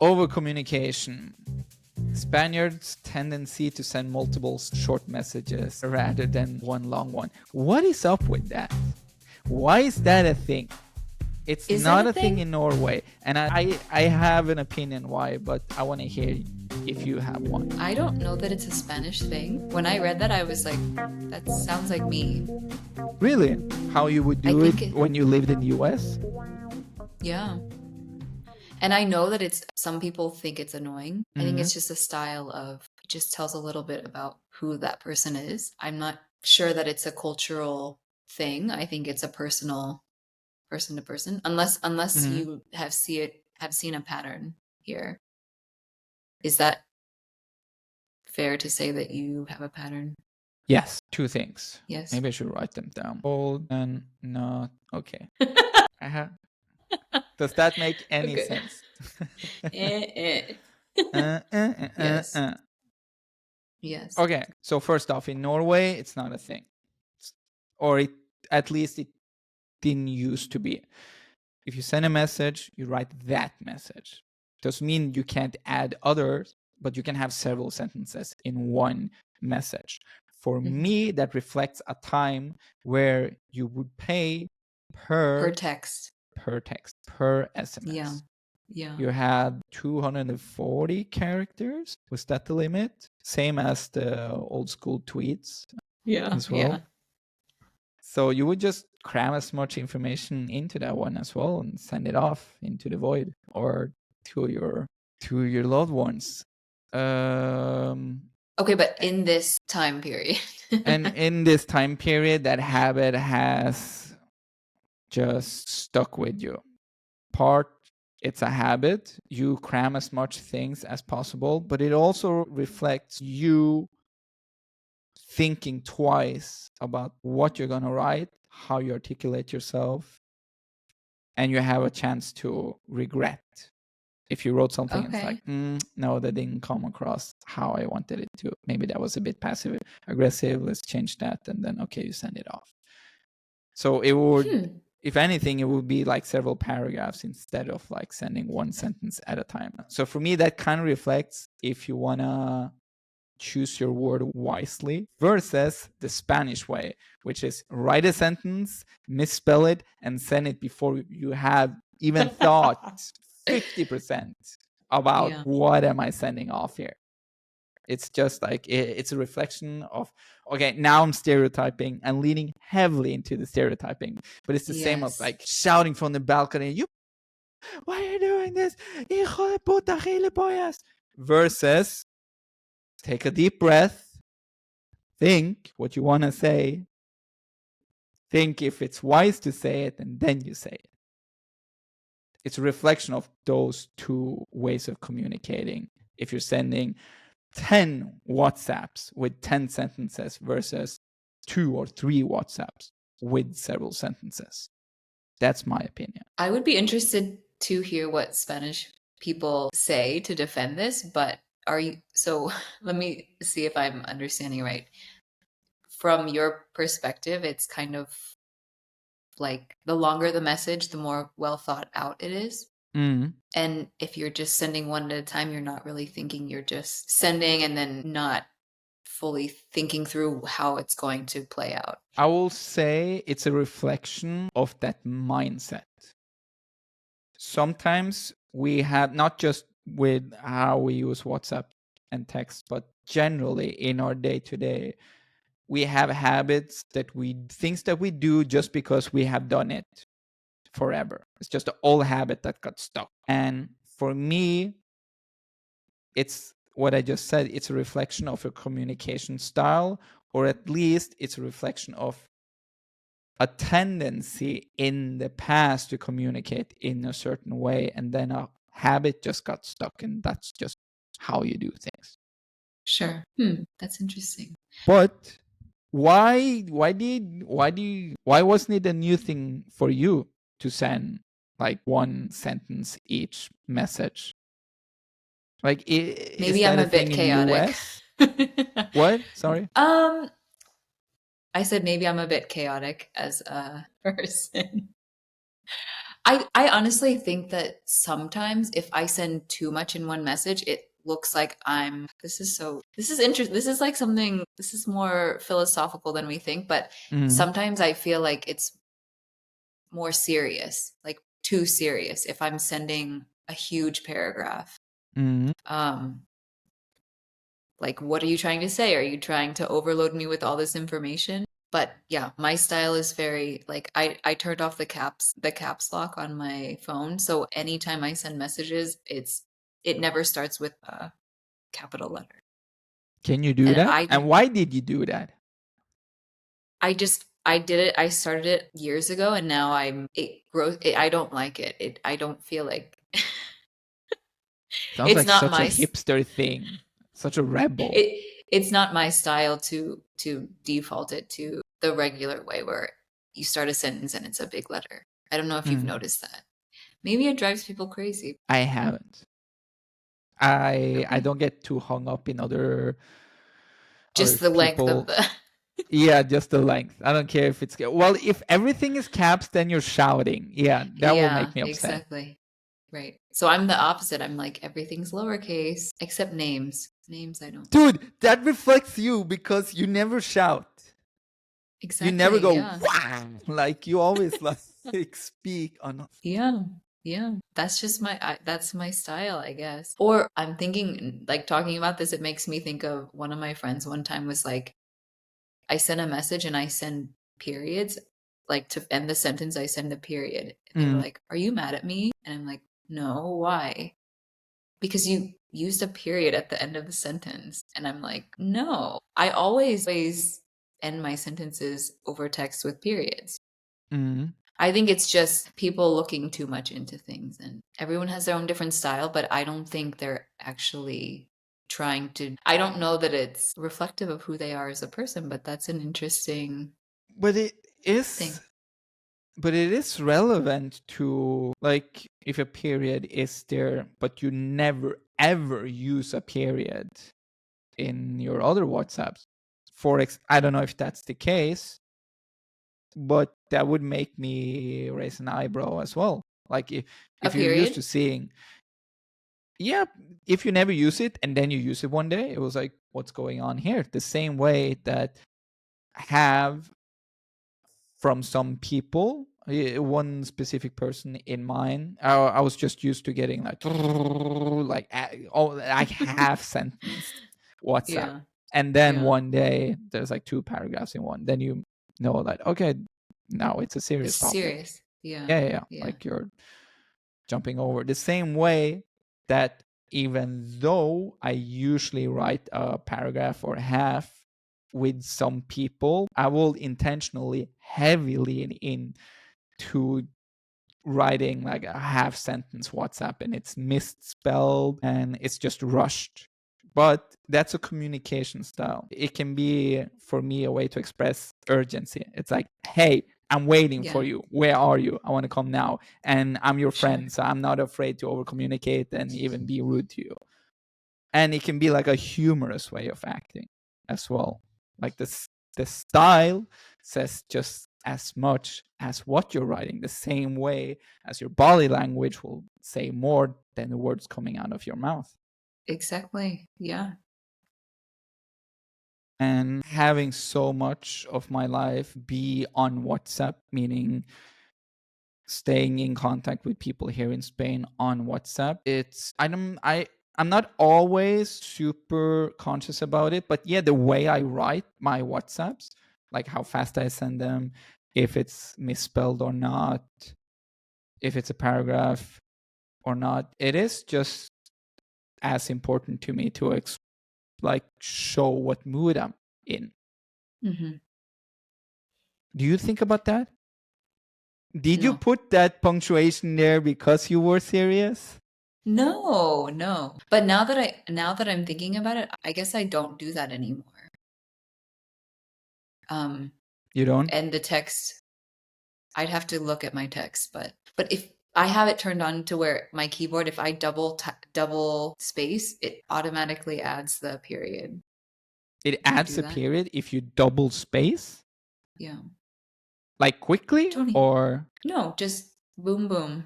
Over communication. Spaniards' tendency to send multiple short messages rather than one long one. What is up with that? Why is that a thing? It's not a thing in Norway. And I have an opinion why, but I want to hear if you have one. I don't know that it's a Spanish thing. When I read that, I was like, that sounds like me. Really? How you would do it when you lived in the US? Yeah. And I know that some people think it's annoying. I think it's just a style of, it just tells a little bit about who that person is. I'm not sure that it's a cultural thing. I think it's a personal, person to person, unless you have seen a pattern here. Is that fair to say that you have a pattern? Yes, 2 things. Yes. Maybe I should write them down. Old and not okay. Does that make any sense? Yes. Yes. Okay, so first off, in Norway, it's not a thing. Or at least it didn't used to be. If you send a message, you write that message. Doesn't mean you can't add others, but you can have several sentences in one message. For me, that reflects a time where you would pay per text, per SMS. Yeah. You had 240 characters. Was that the limit? Same as the old school tweets as well. Yeah. So you would just cram as much information into that one as well and send it off into the void or to your loved ones. Okay, but in this time period. And in this time period, that habit has just stuck with you. It's a habit. You cram as much things as possible, but it also reflects you thinking twice about what you're going to write, how you articulate yourself, and you have a chance to regret. If you wrote something, it's like, no, that didn't come across how I wanted it to. Maybe that was a bit passive aggressive. Let's change that. And then, okay, you send it off. So it would, if anything, it would be like several paragraphs instead of like sending one sentence at a time. So for me, that kind of reflects if you want to choose your word wisely versus the Spanish way, which is write a sentence, misspell it, and send it before you have even thought 50% about what am I sending off here. It's just like, it's a reflection of, okay, now I'm stereotyping and leaning heavily into the stereotyping, but it's the same as like shouting from the balcony, why are you doing this? Hijo de puta gilipollas. Versus take a deep breath, think what you want to say, think if it's wise to say it, and then you say it. It's a reflection of those two ways of communicating. If you're sending 10 WhatsApps with 10 sentences versus 2 or 3 WhatsApps with several sentences. That's my opinion. I would be interested to hear what Spanish people say to defend this, but so let me see if I'm understanding right. From your perspective, it's kind of like the longer the message, the more well thought out it is. And if you're just sending one at a time, you're not really thinking, you're just sending and then not fully thinking through how it's going to play out. I will say it's a reflection of that mindset. Sometimes we have, not just with how we use WhatsApp and text, but generally in our day-to-day, we have habits things that we do just because we have done it forever. It's just an old habit that got stuck. And for me, it's what I just said. It's a reflection of a communication style, or at least it's a reflection of a tendency in the past to communicate in a certain way, and then a habit just got stuck, and that's just how you do things. Sure. That's interesting. But why wasn't it a new thing for you to send like one sentence each message? Like, maybe I'm a bit chaotic. What? Sorry. I said maybe I'm a bit chaotic as a person. I honestly think that sometimes if I send too much in one message, it looks like I'm this is interesting. This is like something this is more philosophical than we think, but Mm, sometimes I feel like it's more serious, like too serious if I'm sending a huge paragraph. mm. Um like what are you trying to say? Are you trying to overload me with all this information? But yeah, my style is very like I turned off the caps lock on my phone, so anytime I send messages, it never starts with a capital letter. Can you do And that? And why did you do that? I did it. I started it years ago, and now I don't like it. I don't feel like Sounds it's like not such a my hipster thing, such a rebel. it's not my style to default it to the regular way where you start a sentence and it's a big letter. I don't know if you've Mm, noticed that. Maybe it drives people crazy. I haven't. I Okay. don't get too hung up in other Just the length of people. the Yeah, just the length. I don't care if it's well. If everything is caps, then you're shouting. Yeah, that will Yeah, make me upset. exactly. Right. So I'm the opposite. I'm like everything's lowercase except names. Names I don't. Dude, that reflects you because you never shout. You never Exactly. go Yeah. wow. Like you always like speak on. Yeah. Yeah. That's just that's my style, I guess. Or I'm thinking like talking about this, it makes me think of one of my friends one time was like, I send a message and I send periods. Like to end the sentence, I send a period. They were Mm, like, are you mad at me? And I'm like, no, why? Because you used a period at the end of the sentence. And I'm like, no, I always end my sentences over text with periods. mm, I think it's just people looking too much into things, and everyone has their own different style, but I don't think they're actually trying to. I don't know that it's reflective of who they are as a person, but that's an interesting but it is thing. but it is relevant to like if a period is there but you never ever use a period in your other WhatsApps. I don't know if that's the case, but that would make me raise an eyebrow as well. Like A if you're used period? to seeing, yeah, if you never use it and then you use it one day, it was like, what's going on here? The same way that have from some people, one specific person in mind, I was just used to getting like half sentence WhatsApp, Yeah. and then Yeah. one day there's like two paragraphs in one. Then you know that okay, now it's a serious It's topic. serious. Yeah. Yeah, yeah, yeah. Yeah. Like you're jumping over the same way that even though I usually write a paragraph or a half with some people, I will intentionally heavily lean in to writing like a half sentence WhatsApp and it's misspelled and it's just rushed. But that's a communication style. It can be, for me, a way to express urgency. It's like, hey, I'm waiting for Yeah. you. Where are you? I want to come now. And I'm your Sure. friend, so I'm not afraid to over communicate and even be rude to you. And it can be like a humorous way of acting as well. Like the style says just as much as what you're writing, the same way as your body language will say more than the words coming out of your mouth. Exactly. Yeah. And having so much of my life be on WhatsApp, meaning staying in contact with people here in Spain on WhatsApp. I'm not always super conscious about it, but yeah, the way I write my WhatsApps, like how fast I send them, if it's misspelled or not, if it's a paragraph or not, it is just as important to me to like show what mood I'm in. Hmm. Do you think about that? Did you No. put that punctuation there because you were serious? No, no. But now that I'm thinking about it, I guess I don't do that anymore. Um, You don't? and the text, I'd have to look at my text, but if I have it turned on to where my keyboard, if I double space, it automatically adds the period. It Do you adds do a that? period if you double space, Yeah. like quickly Tony. or No, just Boom, boom.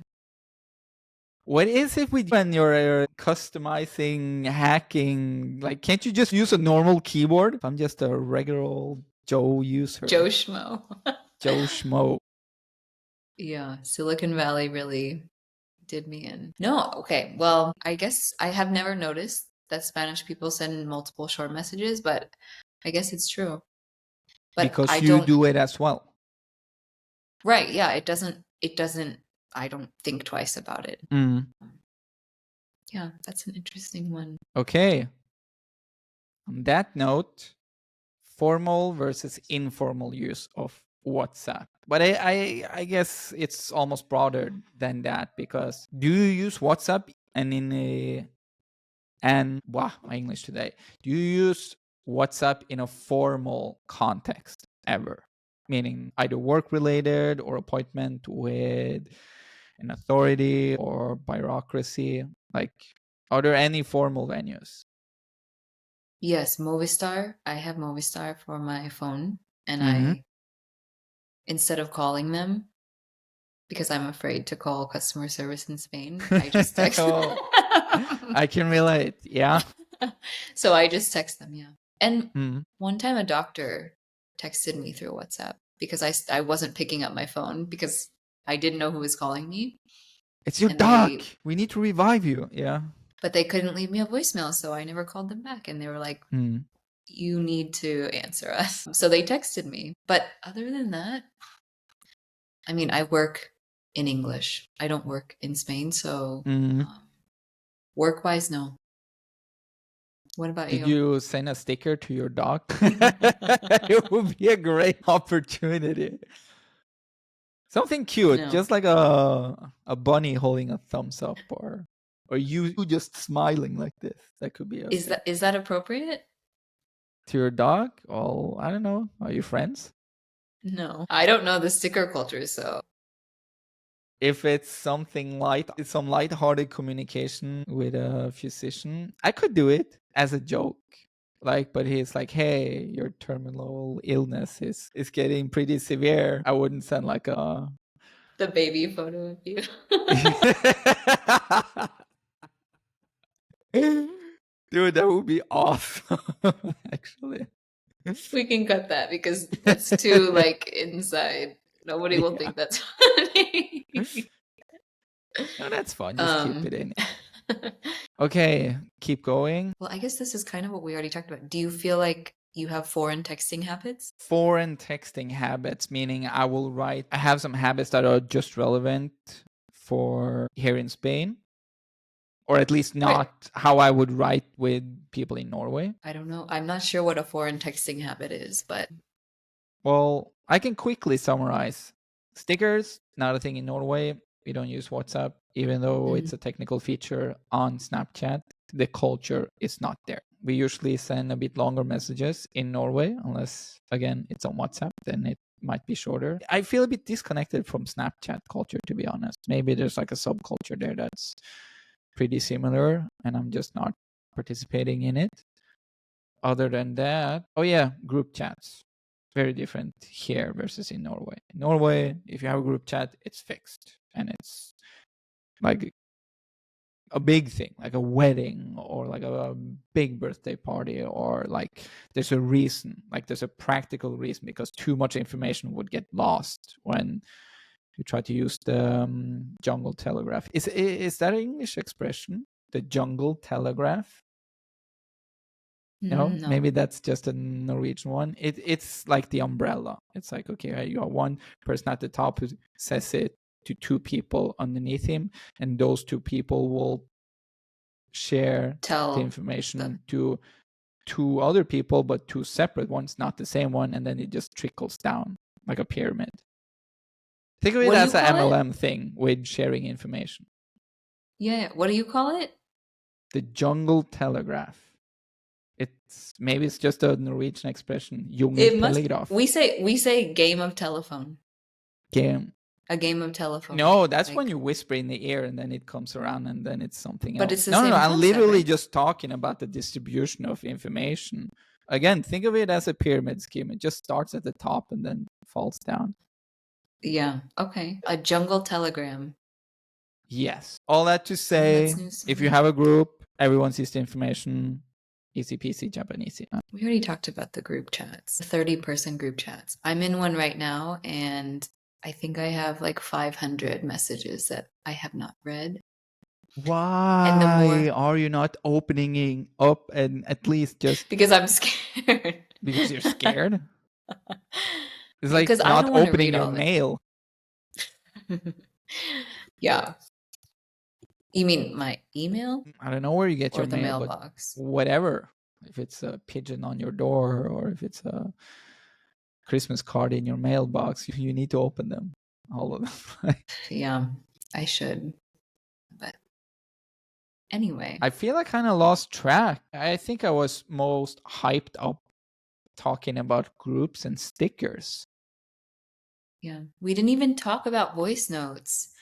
What is it with when you're customizing, hacking? Like, can't you just use a normal keyboard? I'm just a regular old Joe user. Joe Schmo. Joe Schmo. Yeah, Silicon Valley really did me in. No, okay. Well, I guess I have never noticed that Spanish people send multiple short messages, but I guess it's true. But I Because you don't, do it as well. right, yeah, it doesn't, I don't think twice about it. Mm. Yeah, that's an interesting one. Okay. On that note, formal versus informal use of WhatsApp. But I guess it's almost broader than that, because do you use WhatsApp and in a and wow, my English today. Do you use WhatsApp in a formal context ever? Meaning either work related or appointment with an authority or bureaucracy. Like, are there any formal venues? Yes, Movistar. I have Movistar for my phone, and Mm-hmm. instead of calling them, because I'm afraid to call customer service in Spain, I just text. Oh, I can relate. Yeah. So I just text them, yeah. And Mm. one time a doctor texted me through WhatsApp because I wasn't picking up my phone because I didn't know who was calling me, It's your and dog. We need to revive you. Yeah. but they couldn't leave me a voicemail, so I never called them back, and they were like, Mm. "You need to answer us." So they texted me. But other than that, I mean, I work in English. I don't work in Spain, so Mm. work-wise, no. What about Did you? you send a sticker to your dog? It would be a great opportunity. Something cute, No. just like a bunny holding a thumbs up, or you just smiling like this. That could be a Is thing. that appropriate? To your dog? Oh, I don't know. Are you friends? No. I don't know the sticker culture, so If it's something light, it's some light-hearted communication with a physician, I could do it as a joke. Like, but he's like, "Hey, your terminal illness is getting pretty severe." I wouldn't send like a. the baby photo of you. Dude, that would be awesome. Actually. We can cut that because that's too like inside. Nobody will Yeah. think that's funny. No, that's fun. Just keep um it in. Okay, keep going. well, I guess this is kind of what we already talked about. Do you feel like you have foreign texting habits? Foreign texting habits, meaning I have some habits that are just relevant for here in Spain, or at least Right. not how I would write with people in Norway. I don't know. I'm not sure what a foreign texting habit is, but Well, I can quickly summarize. Stickers, not a thing in Norway. We don't use WhatsApp, even though Mhm. it's a technical feature on Snapchat. The culture is not there. We usually send a bit longer messages in Norway, unless, again, it's on WhatsApp, then it might be shorter. I feel a bit disconnected from Snapchat culture, to be honest. Maybe there's like a subculture there that's pretty similar, and I'm just not participating in it. Other than that, oh yeah, group chats. Very different here versus in Norway. In Norway, if you have a group chat, it's fixed and it's like a big thing, like a wedding or like a big birthday party, or like there's a reason, like there's a practical reason, because too much information would get lost when you try to use the jungle telegraph. Is that an English expression? The jungle telegraph? No, no. maybe that's just a Norwegian one. It's like the umbrella. It's like, okay, you got one person at the top who says it to two people underneath him, and those two people will share the Tell the information to two other people, but two separate ones, not the same one, and then it just trickles down like a pyramid. Think of it what do you as an call it? MLM thing with sharing information. Yeah, what do you call it? The jungle telegraph. It's just a Norwegian expression. It must Jungeltelegraf. we say game of telephone. Game. A game of telephone. No, that's when Like, you whisper in the ear and then it comes around and then it's something but else. it's the No, no, no. same I'm concept, literally right? just talking about the distribution of information. Again, think of it as a pyramid scheme. It just starts at the top and then falls down. Yeah. Okay. A jungle telegram. Yes. All that to Oh, that's say, news to if you me. have a group, everyone sees the information. Easy peasy, Japanese. We already talked about the group chats, 30-person group chats. I'm in one right now, and I think I have like 500 messages that I have not read. And the more, Why are you not opening up and at least just because I'm scared. because you're scared? It's Because like I not don't want to opening read your all of mail. it. Yeah. You mean my email I don't know where you get or your the mail, but mailbox? whatever. If it's a pigeon on your door or if it's a Christmas card in your mailbox, you need to open them. All of them. Yeah, I should. But anyway, I feel I kind of lost track. I think I was most hyped up talking about groups and stickers. yeah, we didn't even talk about voice notes.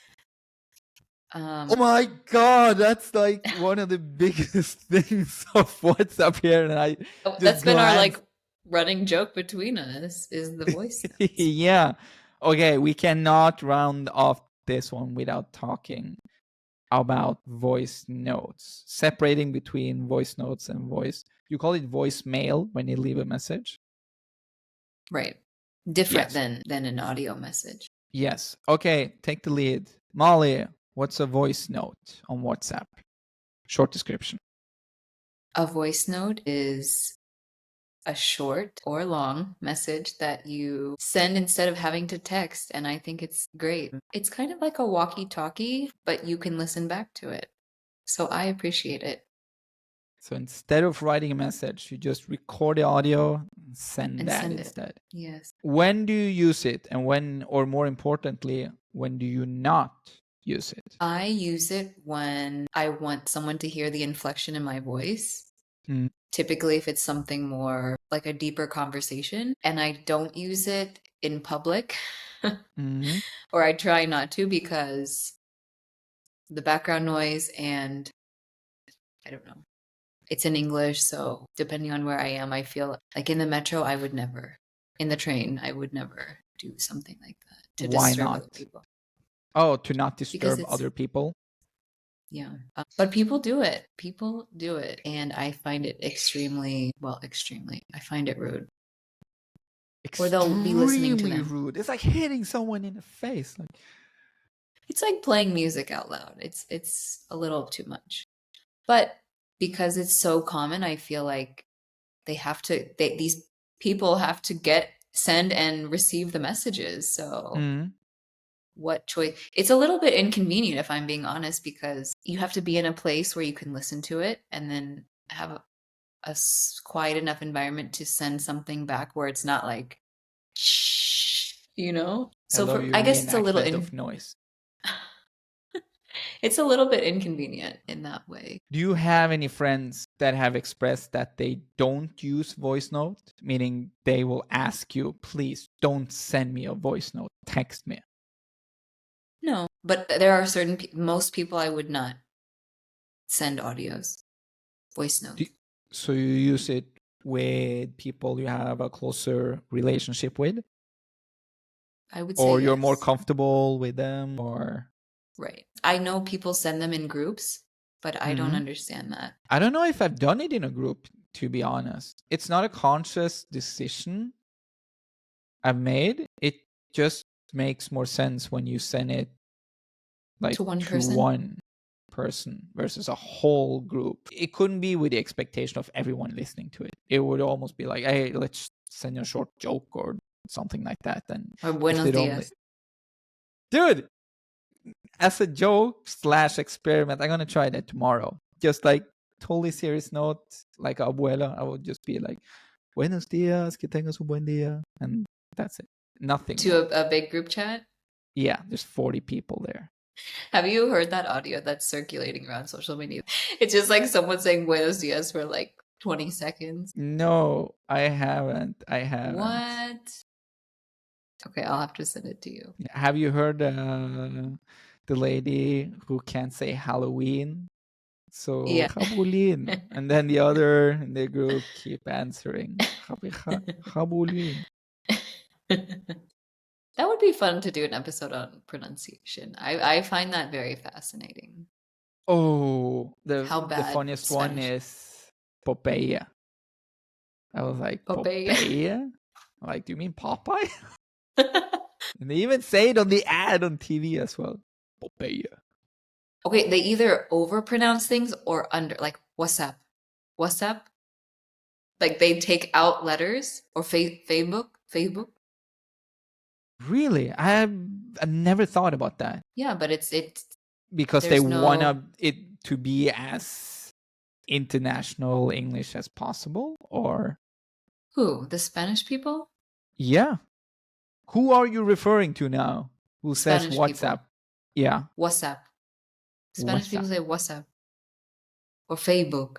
Oh my god, that's like one of the biggest things of WhatsApp here, and I just That's been our like glanced. running joke between us is the voice notes. Yeah. Okay, we cannot round off this one without talking about voice notes, separating between voice notes and voice. You call it voicemail when you leave a message? Right. Different Yes. than an audio message. Yes. Okay, take the lead. Molly, what's a voice note on WhatsApp? Short description. A voice note is a short or long message that you send instead of having to text. And I think it's great. It's kind of like a walkie talkie, but you can listen back to it. So I appreciate it So instead of writing a message, you just record the audio and send and that send it. instead. Yes. When do you use it? And when, or more importantly, when do you not use it? I use it when I want someone to hear the inflection in my voice. Mm. Typically, if it's something more like a deeper conversation, and I don't use it in public, Mhm. or I try not to because the background noise and I don't know. It's in English, so depending on where I am, I feel like in the metro, I would never. In the train, I would never do something like that to Why disturb other not? people Oh, to not because disturb it's, other people? yeah. But people do it. People do it. And I find it extremely, well, extremely, I find it rude. Or they'll be listening to Extremely them. rude. It's like hitting someone in the face. Like, It's like playing music out loud. It's a little too much. But because it's so common, I feel like these people have to send and receive the messages. So mm, what choice? It's a little bit inconvenient if I'm being honest because you have to be in a place where you can listen to it and then have a quiet enough environment to send something back where it's not like shh, you know? I So love for your I guess it's a little reenactment of noise. it's a little bit inconvenient in that way. Do you have any friends that have expressed that they don't use voice note? Meaning they will ask you, please don't send me a voice note, text me. No, but there are most people I would not send audios, voice Do, notes. so you use it with people you have a closer relationship with? I would say Or you're more yes. comfortable with them? Or Right. I know people send them in groups, but I don't Mhm. understand that. I don't know if I've done it in a group, to be honest. It's not a conscious decision I've made. It just makes more sense when you send it like To one to person? one person versus a whole group. It couldn't be with the expectation of everyone listening to it. It would almost be like, hey, let's send you a short joke or something like that. And Or if buenos they'd only, dias. dude, as a joke slash experiment, I'm gonna try that tomorrow. Just like totally serious note, like abuela, I would just be like, buenos dias, que tengas un buen día, and that's it. Nothing more. To a big group chat? Yeah, there's 40 people there. Have you heard that audio that's circulating around social media? It's just like someone saying buenos dias for like 20 seconds. No, I haven't. I haven't. What? Okay, I'll have to send it to you. Have you heard the lady who can't say Halloween? So Yeah. Habulin, and then the other in the group keep answering Habulin. That would be fun to do an episode on pronunciation. I find that very fascinating. Oh, How the bad funniest one Spanish. is Popeye. I was like, Popeye. Popeye? Like, do you mean Popeye? And they even say it on the ad on TV as well. Popeye. Okay, they either overpronounce things or under, like WhatsApp. WhatsApp? Like they take out letters or Facebook? Facebook? Really? I never thought about that. Yeah, but it's Because they there's want no it to be as international English as possible? Or, who? The Spanish people? yeah. Who are you referring to now? Who says Spanish WhatsApp? people. Yeah. WhatsApp. Spanish people WhatsApp. say WhatsApp or Facebook.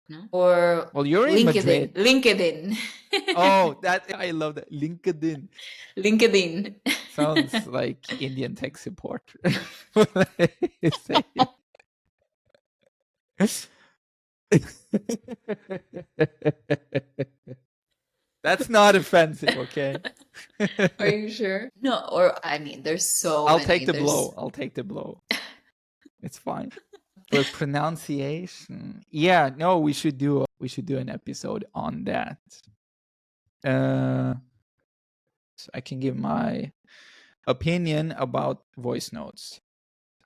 No? Or Well, you're in LinkedIn. Madrid. LinkedIn. Oh, that I love that. LinkedIn LinkedIn. sounds like Indian tech support. Say it. That's not offensive, okay? Are you sure? No, or I mean, there's so I'll many. take the There's blow. I'll take the blow. It's fine. For pronunciation, yeah, no, we should do an episode on that. So I can give my opinion about voice notes.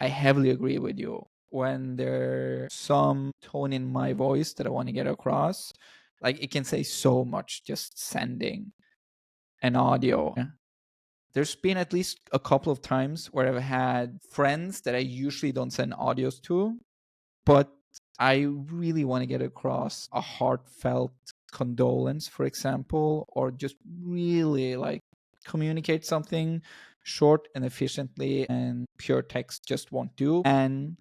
I heavily agree with you. When there's some tone in my voice that I want to get across, like it can say so much just sending an audio. There's been at least a couple of times where I've had friends that I usually don't send audios to, but I really want to get across a heartfelt condolence, for example, or just really like communicate something short and efficiently, and pure text just won't do. And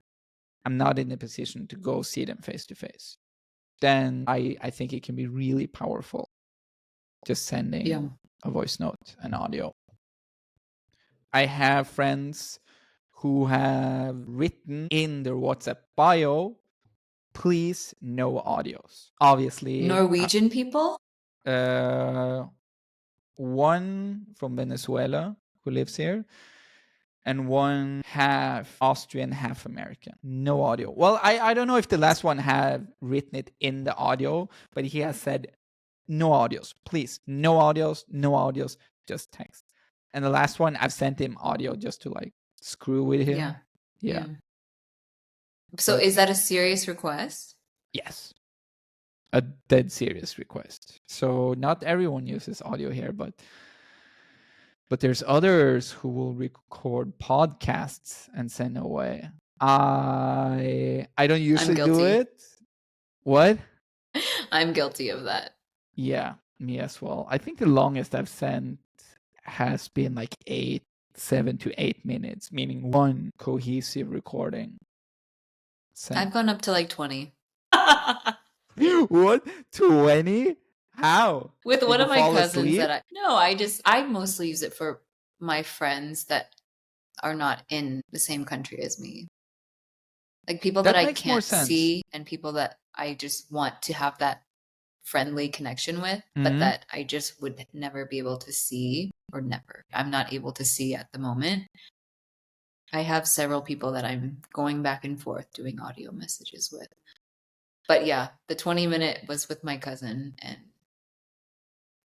I'm not in a position to go see them face to face. Then I think it can be really powerful just sending a voice note, an audio. I have friends who have written in their WhatsApp bio, please no audios. Obviously, Norwegian people. one from Venezuela who lives here, and one half Austrian, half American. No audio. Well, I don't know if the last one had written it in the audio, but he has said no audios, please. No audios, just text. And the last one, I've sent him audio just to like screw with him. Yeah. Yeah. So But is that a serious request? yes, a dead serious request. So not everyone uses audio here, but there's others who will record podcasts and send away. I don't usually do guilty. it. What? I'm guilty of that. Yeah, me as well. I think the longest I've sent has been like 7 to 8 minutes, meaning one cohesive recording. I've gone up to like 20. What? 20? How? With Did one you of my fall cousins asleep? I mostly use it for my friends that are not in the same country as me. Like people that That I makes more can't sense. see and people that I just want to have that friendly connection with, but Mhm. that I just would never be able to see, or never. I'm not able to see at the moment. I have several people that I'm going back and forth doing audio messages with. But yeah, the 20-minute was with my cousin, and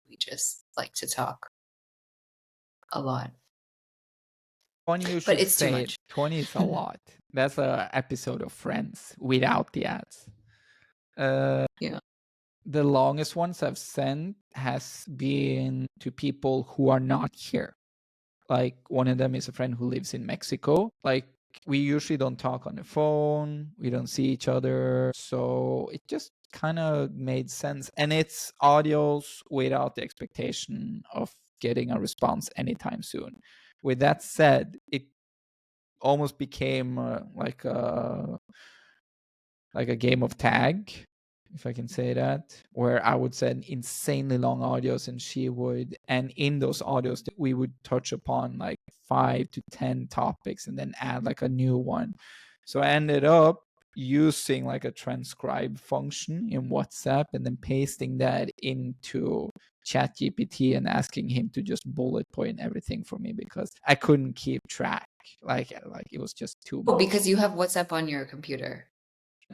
we just like to talk a lot. 20, you But should it's too say it. much. 20 is a lot. That's an episode of Friends without the ads. Yeah. The longest ones I've sent has been to people who are not here. Like one of them is a friend who lives in Mexico. Like we usually don't talk on the phone. We don't see each other. So it just kind of made sense. And it's audios without the expectation of getting a response anytime soon. With that said, it almost became like a game of tag, if I can say that, where I would send insanely long audios and she would, and in those audios we would touch upon like 5 to 10 topics and then add like a new one. So I ended up using like a transcribe function in WhatsApp and then pasting that into ChatGPT and asking him to just bullet point everything for me because I couldn't keep track. Like it was just too Oh, much. because you have WhatsApp on your computer.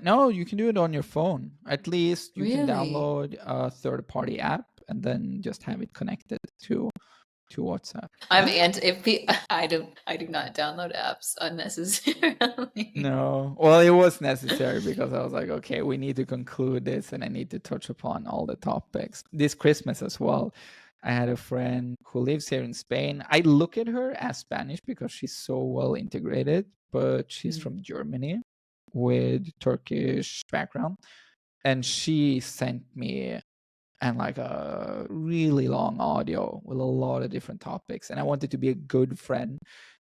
No, you can do it on your phone. At least you can Really? download a third-party app and then just have it connected to WhatsApp. I'm Yeah. anti if I do not download apps unnecessarily. No. Well, it was necessary because I was like, okay, we need to conclude this and I need to touch upon all the topics. This Christmas as well, I had a friend who lives here in Spain. I look at her as Spanish because she's so well integrated, but she's Mm. from Germany with Turkish background. And she sent me and like a really long audio with a lot of different topics. And I wanted to be a good friend.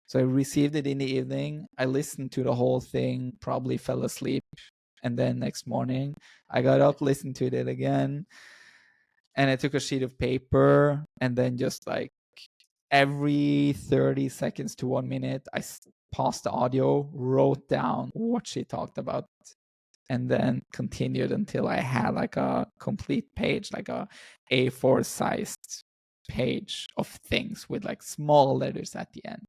So I received it in the evening. I listened to the whole thing, probably fell asleep. And then next morning, I got up, listened to it again. And I took a sheet of paper and then just like every 30 seconds to 1 minute, I paused the audio, wrote down what she talked about, and then continued until I had like a complete page, like a A4 sized page of things with like small letters at the end.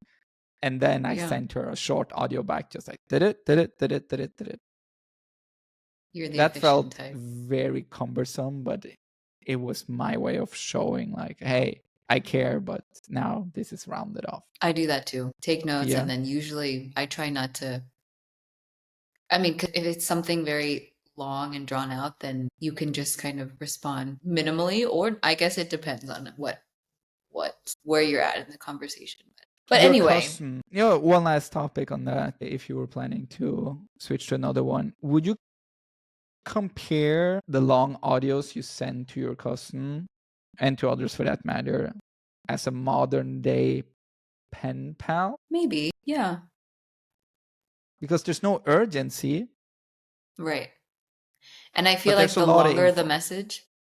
And then I Yeah, sent her a short audio back, just like did it, did it, did it, did it, did it. you're the That efficient felt type. very cumbersome, but it was my way of showing like, hey, I care, but now this is rounded off. I do that too. Take notes, Yeah. and then usually I try not to. I mean, 'cause if it's something very long and drawn out, then you can just kind of respond minimally, or I guess it depends on where you're at in the conversation. But Your anyway, cousin, one last topic on that. If you were planning to switch to another one, would you compare the long audios you send to your cousin and to others for that matter as a modern day pen pal? maybe, yeah, Because there's no urgency, right. And I feel but like there's a lot of info.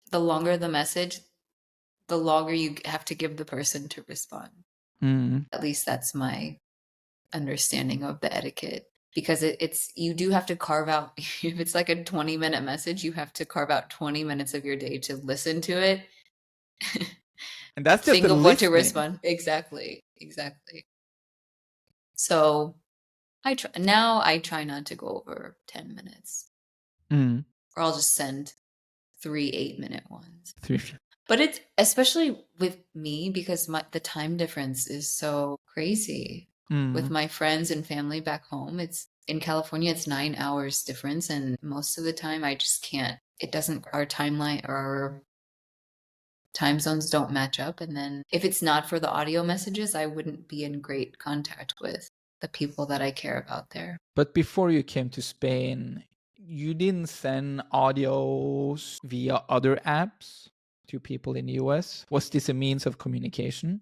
the longer the message, the longer you have to give the person to respond. Mm. At least that's my understanding of the etiquette. Because it's you do have to carve out if it's like a 20-minute message, you have to carve out 20 minutes of your day to listen to it. And that's just the Think of what to listening. respond. Exactly. Exactly. So I try not to go over 10 minutes. Mm. Or I'll just send 3 8-minute ones. Three. But it's especially with me because the time difference is so crazy. With Mm. my friends and family back home, it's in California, it's 9 hours difference. And most of the time, I just can't, it doesn't, our timeline or our time zones don't match up. And then if it's not for the audio messages, I wouldn't be in great contact with the people that I care about there. But before you came to Spain, you didn't send audios via other apps to people in the US? Was this a means of communication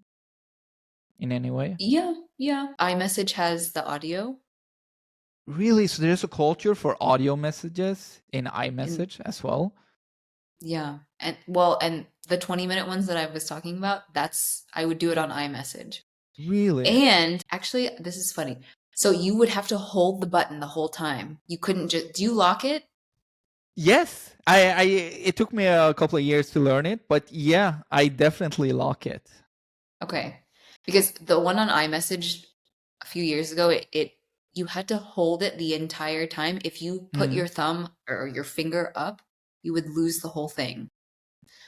in any way? Yeah, yeah. iMessage has the audio Really? So there's a culture for audio messages in in iMessage as well? Yeah. And well, and the 20-minute ones that I was talking about, I would do it on iMessage. Really? And actually, this is funny. So you would have to hold the button the whole time. You couldn't do you lock it? Yes. It took me a couple of years to learn it, but yeah, I definitely lock it. Okay. Because the one on iMessage a few years ago, it you had to hold it the entire time. If you put Mm. your thumb or your finger up, you would lose the whole thing.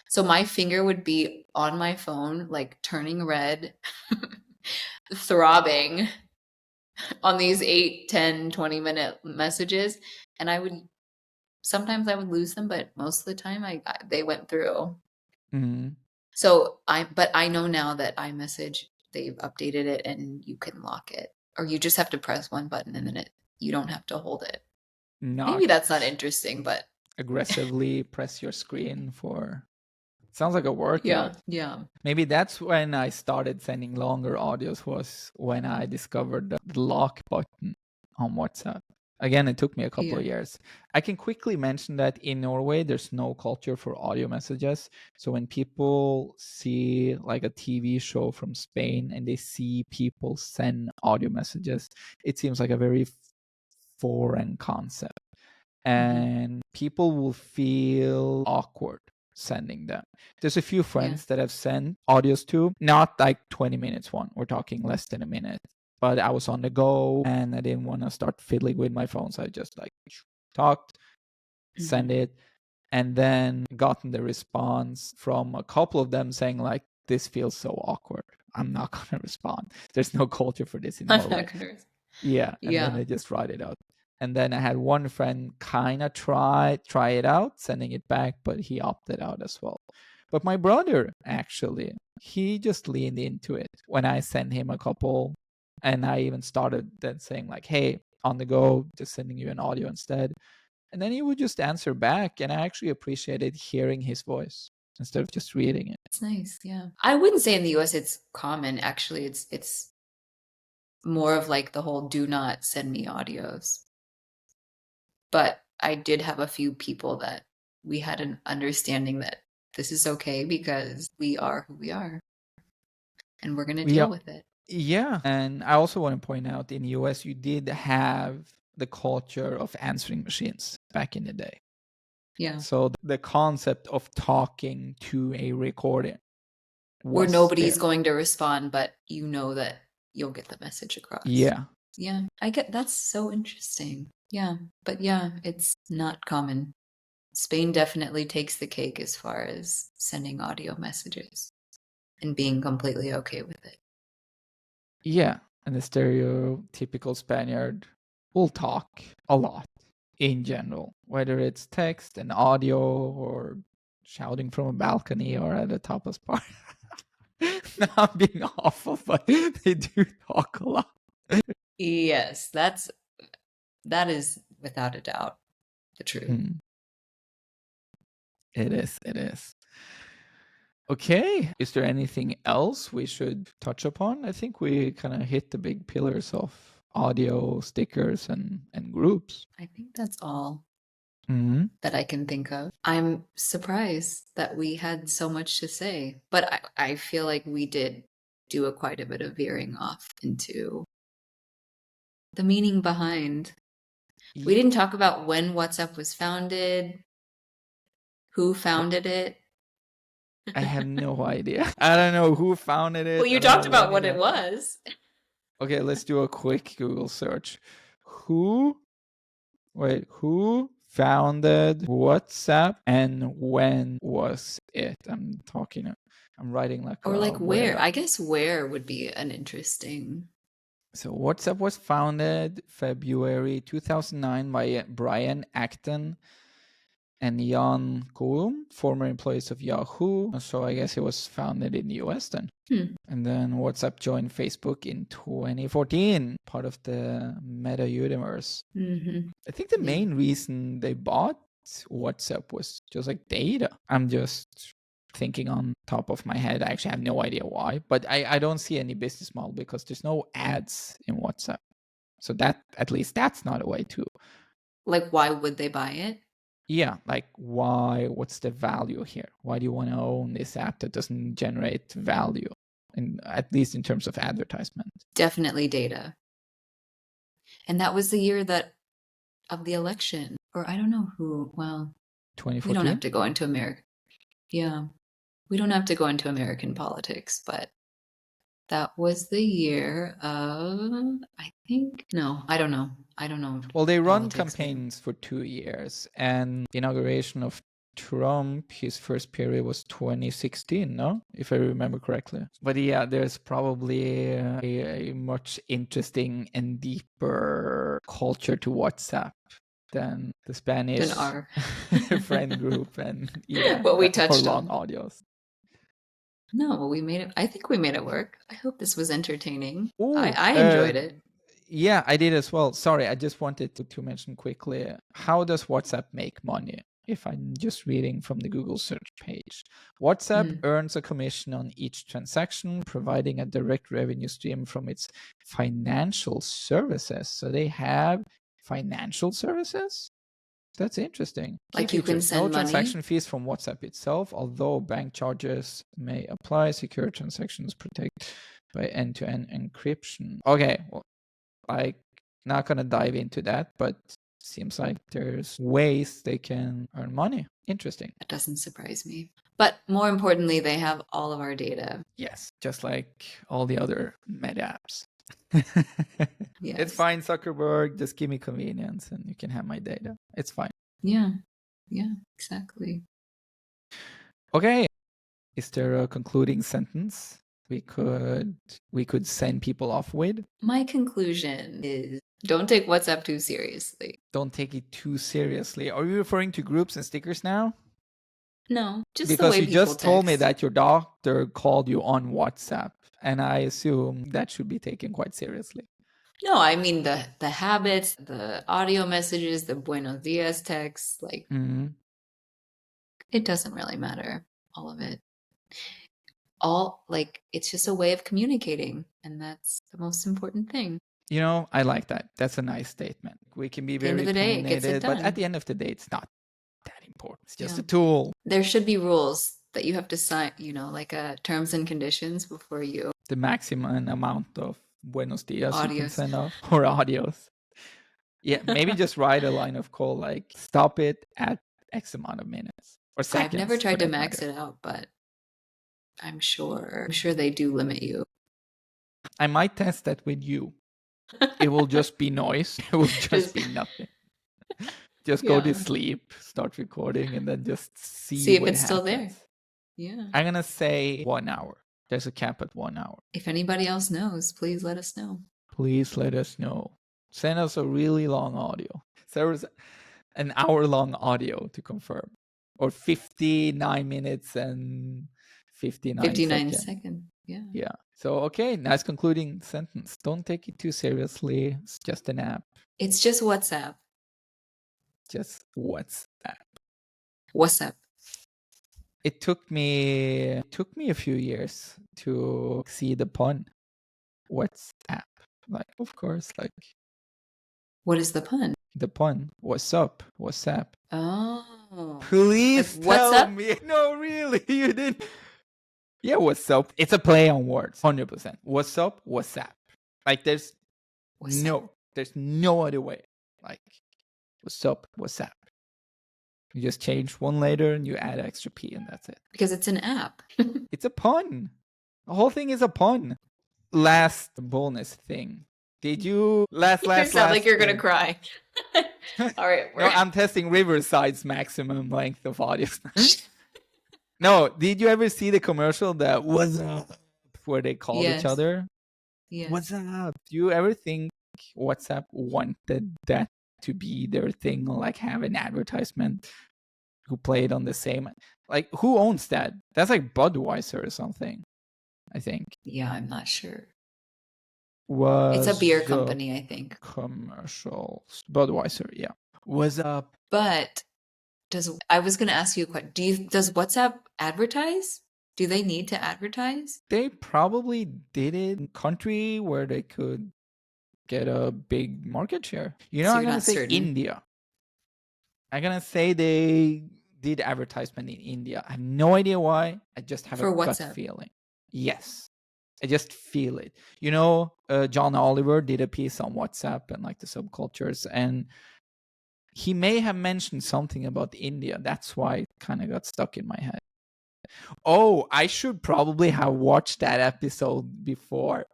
So my finger would be on my phone, like turning red, throbbing on these 8, 10, 20-minute messages. And sometimes I would lose them, but most of the time they went through. Mm. But I know now that iMessage, they've updated it and you can lock it, or you just have to press one button and then you don't have to hold it. Not Maybe that's not interesting, but aggressively press your screen for. Sounds like a yeah, workout. yeah, Maybe that's when I started sending longer audios, was when I discovered the lock button on WhatsApp. Again, it took me a couple yeah. of years. I can quickly mention that in Norway, there's no culture for audio messages. So when people see like a TV show from Spain and they see people send audio messages, it seems like a very foreign concept. and people will feel awkward sending them. There's a few friends that I've sent audios to, not like 20 minutes one. We're talking less than a minute. But I was on the go and I didn't want to start fiddling with my phone. So I just like talked, send it, and then gotten the response from a couple of them saying like, this feels so awkward. I'm not going to respond. There's no culture for this in I'm Norway. not gonna. Yeah. And then Yeah. I just write it out. And then I had one friend kind of try it out, sending it back, but he opted out as well. But my brother, actually, he just leaned into it when I sent him a couple. And I even started then saying like, hey, on the go, just sending you an audio instead. And then he would just answer back. And I actually appreciated hearing his voice instead of just reading it. It's nice. Yeah. I wouldn't say in the US it's common. Actually, it's more of like the whole do not send me audios. But I did have a few people that we had an understanding that this is okay because we are who we are and we're going to deal with it. Yeah. And I also want to point out in the US, you did have the culture of answering machines back in the day. Yeah. So the concept of talking to a recording where nobody's going to respond, but you know that you'll get the message across. Yeah. Yeah. I get that's so interesting. Yeah. But yeah, it's not common. Spain definitely takes the cake as far as sending audio messages and being completely okay with it. Yeah. And the stereotypical Spaniard will talk a lot in general, whether it's text and audio or shouting from a balcony or at the top of spot. Now I'm being awful, but they do talk a lot. Yes, that is without a doubt the truth. It is. It is. Okay. Is there anything else we should touch upon? I think we kind of hit the big pillars of audio, stickers, and groups. I think that's all Mm-hmm. that I can think of. I'm surprised that we had so much to say, but I feel like we did do quite a bit of veering off into the meaning behind. We didn't talk about when WhatsApp was founded, who founded it. I have no idea. I don't know who founded it. Well, you talked about what it was. Okay, let's do a quick Google search. Who founded WhatsApp and when was it? I'm writing like or like where. where. I guess where would be an interesting. So WhatsApp was founded February 2009 by Brian Acton and Jan Koum, former employees of Yahoo. So I guess it was founded in the US then. And then WhatsApp joined Facebook in 2014, part of the Meta universe. I think the main reason they bought WhatsApp was just like data. I'm just thinking on top of my head. I actually have no idea why, but I don't see any business model because there's no ads in WhatsApp. So that, at least that's not a way to. Like, why would they buy it? Yeah, like why? What's the value here? Why do you want to own this app that doesn't generate value, at least in terms of advertisement? Definitely data. And that was the year of the election, or I don't know who. Well, 2014. We don't have to go into America. Yeah, we don't have to go into American politics, but that was the year of, I think, no, I don't know. Well, they run campaigns for 2 years, and the inauguration of Trump, his first period was 2016, no? If I remember correctly. But yeah, there's probably a much interesting and deeper culture to WhatsApp than the Spanish our friend group and yeah, what we touched long on. audios. No, we made it. I think we made it work. I hope this was entertaining. I enjoyed it. Yeah, I did as well. Sorry, I just wanted to mention quickly, how does WhatsApp make money? If I'm just reading from the Google search page. WhatsApp earns a commission on each transaction, providing a direct revenue stream from its financial services. So they have financial services? That's interesting. Like you can send no money? Transaction fees from WhatsApp itself, although bank charges may apply. Secure transactions protect by end-to-end encryption. Okay, well, I'm not gonna dive into that, but seems like there's ways they can earn money. Interesting. That doesn't surprise me. But more importantly, they have all of our data. Yes, just like all the other meta apps. Yes. It's fine, Zuckerberg. Just give me convenience and you can have my data. It's fine. Yeah. Yeah, exactly. Okay. Is there a concluding sentence we could send people off with? My conclusion is don't take WhatsApp too seriously. Don't take it too seriously. Are you referring to groups and stickers now? No, just the Because way you people just told me text. that your doctor called you on WhatsApp, and I assume that should be taken quite seriously. No, I mean the habits, the audio messages, the buenos dias texts, like Mhm. it doesn't really matter, all of it. All like it's just a way of communicating, and that's the most important thing. You know, I like that. That's a nice statement. We can be At the end very of the day, it gets it opinionated, but at done. the end of the day, it's not that important. It's just Yeah. a tool. There should be rules that you have to sign, like terms and conditions before you The maximum amount of buenos dias you can audios. send off or audios. Yeah, maybe just write a line of code like stop it at X amount of minutes or seconds. I've never for tried to that max matter. it out, but I'm sure they do limit you. I might test that with you. It will just be noise. It will just be nothing. Just go to Yeah. sleep, start recording, and then just see See if what it's still there. happens. Yeah. I'm gonna say 1 hour. There's a cap at 1 hour. If anybody else knows, please let us know. Please let us know. Send us a really long audio. Send us an hour-long audio to confirm, or 59 minutes and 59 seconds. Yeah. Yeah. So okay, nice concluding sentence. Don't take it too seriously. It's just an app. It's just WhatsApp. Just WhatsApp. WhatsApp. It took me a few years to see the pun. WhatsApp. Like, of course, like What is the pun? the pun. What's up? WhatsApp. Oh. Please Like, what's tell up? me. No, really, you didn't. Yeah, what's up? It's a play on words, 100%. What's up? WhatsApp. Like, there's WhatsApp. no other way. Like, what's up? WhatsApp. You just change one letter and you add extra P and that's it. Because it's an app. It's a pun. The whole thing is a pun. Last bonus thing. Did you last You sound like you're gonna cry. All right. No, I'm testing Riverside's maximum length of audio. No, did you ever see the commercial that was up where they called Yes. each other? Yes. What's up? Do you ever think WhatsApp wanted that to be their thing, like have an advertisement who played on the same, like who owns that? That's like Budweiser or something, I think. Yeah, I'm not sure. Was It's a beer the company, I think. commercials Budweiser? Yeah. What's up? But I was going to ask you a question. Does WhatsApp advertise? Do they need to advertise? They probably did it in a country where they could get a big market share. You know, So I'm you're gonna not say certain. India. I'm gonna say they did advertisement in India. I have no idea why. I just have For a gut WhatsApp. feeling. Yes. I just feel it. You know, John Oliver did a piece on WhatsApp and like the subcultures, and he may have mentioned something about India. That's why it kind of got stuck in my head. Oh, I should probably have watched that episode before.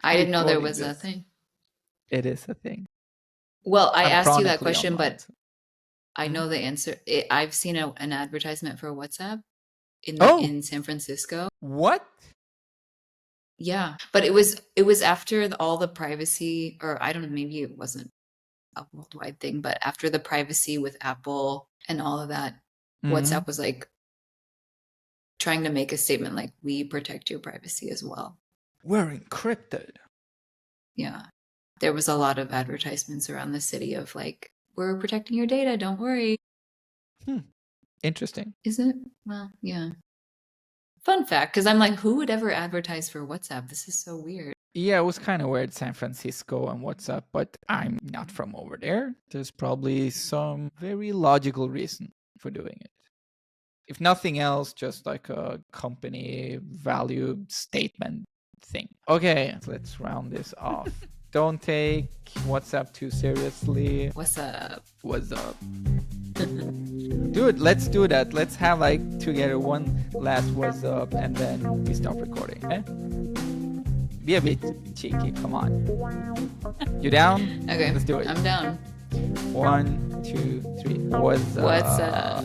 I didn't know there recording was a this. thing. It is a thing. Well, I I'm asked you that chronically question, online, but so- I know the answer. I've seen an advertisement for WhatsApp Oh! in San Francisco. What? Yeah, but it was after all the privacy, or I don't know, maybe it wasn't a worldwide thing, but after the privacy with Apple and all of that, Mhm. WhatsApp was like trying to make a statement like, we protect your privacy as well. We're encrypted. Yeah. There was a lot of advertisements around the city of like, we're protecting your data, don't worry. Interesting. Is it? Well, yeah. Fun fact, because I'm like, who would ever advertise for WhatsApp? This is so weird. Yeah, it was kind of weird, San Francisco and WhatsApp, but I'm not from over there. There's probably some very logical reason for doing it. If nothing else, just like a company value statement thing. Okay, let's round this off. don't take WhatsApp too seriously. What's up? What's up? Dude, let's do that. Let's have like together one last what's up and then we stop recording, okay? Be a bit cheeky, come on. You down? Okay, let's do it. I'm down. 1, 2, 3. What's up? What's up?